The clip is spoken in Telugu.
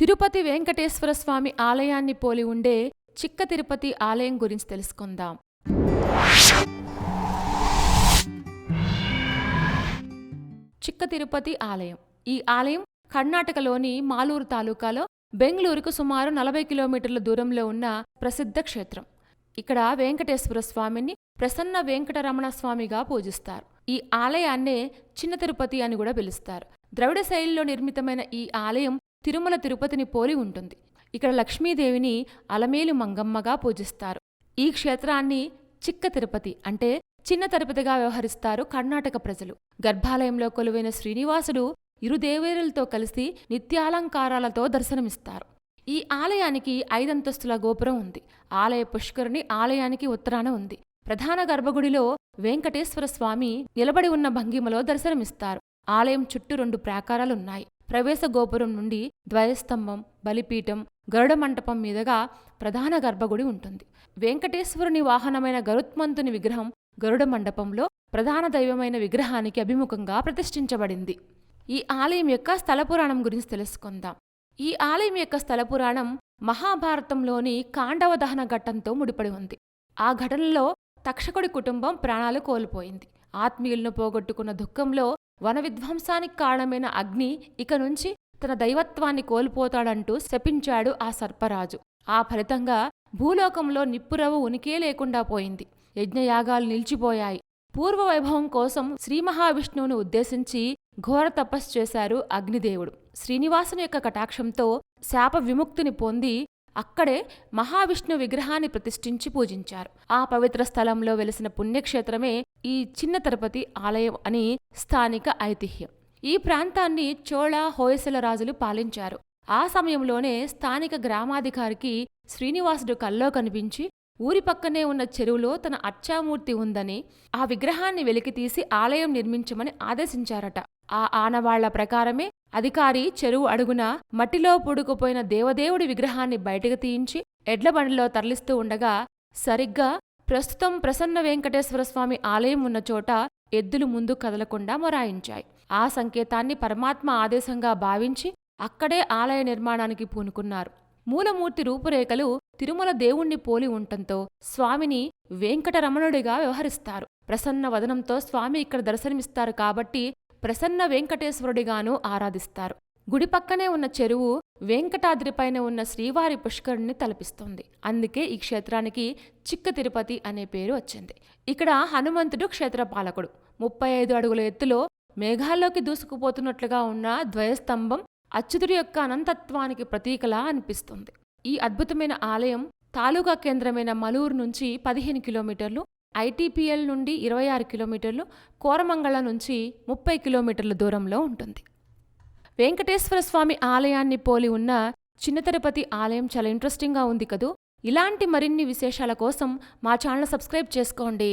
తిరుపతి వెంకటేశ్వర స్వామి ఆలయాన్ని పోలి ఉండే చిక్క తిరుపతి ఆలయం గురించి తెలుసుకుందాం. చిక్క తిరుపతి ఆలయం. ఈ ఆలయం కర్ణాటకలోని మాలూరు తాలూకాలో బెంగళూరుకు సుమారు 40 కిలోమీటర్ల దూరంలో ఉన్న ప్రసిద్ధ క్షేత్రం. ఇక్కడ వెంకటేశ్వర స్వామిని ప్రసన్న వెంకటరమణ స్వామిగా పూజిస్తారు. ఈ ఆలయాన్నే చిన్న తిరుపతి అని కూడా పిలుస్తారు. ద్రవిడ శైలిలో నిర్మితమైన ఈ ఆలయం తిరుమల తిరుపతిని పోలి ఉంటుంది. ఇక్కడ లక్ష్మీదేవిని అలమేలు మంగమ్మగా పూజిస్తారు. ఈ క్షేత్రాన్ని చిక్క తిరుపతి అంటే చిన్న తిరుపతిగా వ్యవహరిస్తారు కర్ణాటక ప్రజలు. గర్భాలయంలో కొలువైన శ్రీనివాసుడు ఇరు దేవేరులతో కలిసి నిత్యాలంకారాలతో దర్శనమిస్తారు. ఈ ఆలయానికి 5 అంతస్తుల గోపురం ఉంది. ఆలయ పుష్కరిణి ఆలయానికి ఉత్తరాన ఉంది. ప్రధాన గర్భగుడిలో వెంకటేశ్వర స్వామి నిలబడి ఉన్న భంగిమలో దర్శనమిస్తారు. ఆలయం చుట్టూ 2 ప్రాకారాలున్నాయి. ప్రవేశ గోపురం నుండి ధ్వజస్తంభం, బలిపీఠం, గరుడ మంటపం మీదుగా ప్రధాన గర్భగుడి ఉంటుంది. వెంకటేశ్వరుని వాహనమైన గరుత్మంతుని విగ్రహం గరుడ మండపంలో ప్రధాన దైవమైన విగ్రహానికి అభిముఖంగా ప్రతిష్ఠించబడింది. ఈ ఆలయం యొక్క స్థలపురాణం గురించి తెలుసుకుందాం. ఈ ఆలయం యొక్క స్థలపురాణం మహాభారతంలోని కాండవ దహన ఘట్టంతో ముడిపడి ఉంది. ఆ ఘటనలో తక్షకుడి కుటుంబం ప్రాణాలు కోల్పోయింది. ఆత్మీయులను పోగొట్టుకున్న దుఃఖంలో వన విధ్వంసానికి కారణమైన అగ్ని ఇక నుంచి తన దైవత్వాన్ని కోల్పోతాడంటూ శపించాడు ఆ సర్పరాజు. ఆ ఫలితంగా భూలోకంలో నిప్పురవ్వ ఉనికే లేకుండా పోయింది. యజ్ఞయాగాలు నిలిచిపోయాయి. పూర్వ వైభవం కోసం శ్రీ మహావిష్ణువును ఉద్దేశించి ఘోర తపస్సు చేశారు అగ్నిదేవుడు. శ్రీనివాసుని యొక్క కటాక్షంతో శాప విముక్తిని పొంది అక్కడే మహావిష్ణు విగ్రహాన్ని ప్రతిష్ఠించి పూజించారు. ఆ పవిత్ర స్థలంలో వెలిసిన పుణ్యక్షేత్రమే ఈ చిన్న తిరుపతి ఆలయం అని స్థానిక ఐతిహ్యం. ఈ ప్రాంతాన్ని చోళ, హోయసల రాజులు పాలించారు. ఆ సమయంలోనే స్థానిక గ్రామాధికారికి శ్రీనివాసుడు కల్లో కనిపించి ఊరి పక్కనే ఉన్న చెరువులో తన అర్చామూర్తి ఉందని, ఆ విగ్రహాన్ని వెలికితీసి ఆలయం నిర్మించమని ఆదేశించారట. ఆ ఆనవాళ్ల ప్రకారమే అధికారి చెరువు అడుగున మట్టిలో పుడుకుపోయిన దేవదేవుడి విగ్రహాన్ని బయటకు తీయించి ఎడ్లబండిలో తరలిస్తూ ఉండగా సరిగ్గా ప్రస్తుతం ప్రసన్న వెంకటేశ్వర స్వామి ఆలయం ఉన్న చోట ఎద్దులు ముందు కదలకుండా మొరాయించాయి. ఆ సంకేతాన్ని పరమాత్మ ఆదేశంగా భావించి అక్కడే ఆలయ నిర్మాణానికి పూనుకున్నారు. మూలమూర్తి రూపురేఖలు తిరుమల దేవుణ్ణి పోలి ఉండటంతో స్వామిని వెంకటరమణుడిగా వ్యవహరిస్తారు. ప్రసన్న వదనంతో స్వామి ఇక్కడ దర్శనమిస్తారు కాబట్టి ప్రసన్న వెంకటేశ్వరుడిగానూ ఆరాధిస్తారు. గుడి పక్కనే ఉన్న చెరువు వెంకటాద్రిపైన ఉన్న శ్రీవారి పుష్కరుణ్ణి తలపిస్తుంది. అందుకే ఈ క్షేత్రానికి చిక్క తిరుపతి అనే పేరు వచ్చింది. ఇక్కడ హనుమంతుడు క్షేత్రపాలకుడు. 35 అడుగుల ఎత్తులో మేఘాల్లోకి దూసుకుపోతున్నట్లుగా ఉన్న ధ్వజస్తంభం అచ్యుతుడి యొక్క అనంతత్వానికి ప్రతీకలా అనిపిస్తుంది. ఈ అద్భుతమైన ఆలయం తాలూకా కేంద్రమైన మలూరు నుంచి 15 కిలోమీటర్లు, ఐటీపీఎల్ నుండి 26 కిలోమీటర్లు, కోరమంగళ నుంచి 30 కిలోమీటర్ల దూరంలో ఉంటుంది. వెంకటేశ్వర స్వామి ఆలయాన్ని పోలి ఉన్న చిన్న తిరుపతి ఆలయం చాలా ఇంట్రెస్టింగ్గా ఉంది కదూ. ఇలాంటి మరిన్ని విశేషాల కోసం మా ఛానల్ సబ్స్క్రైబ్ చేసుకోండి.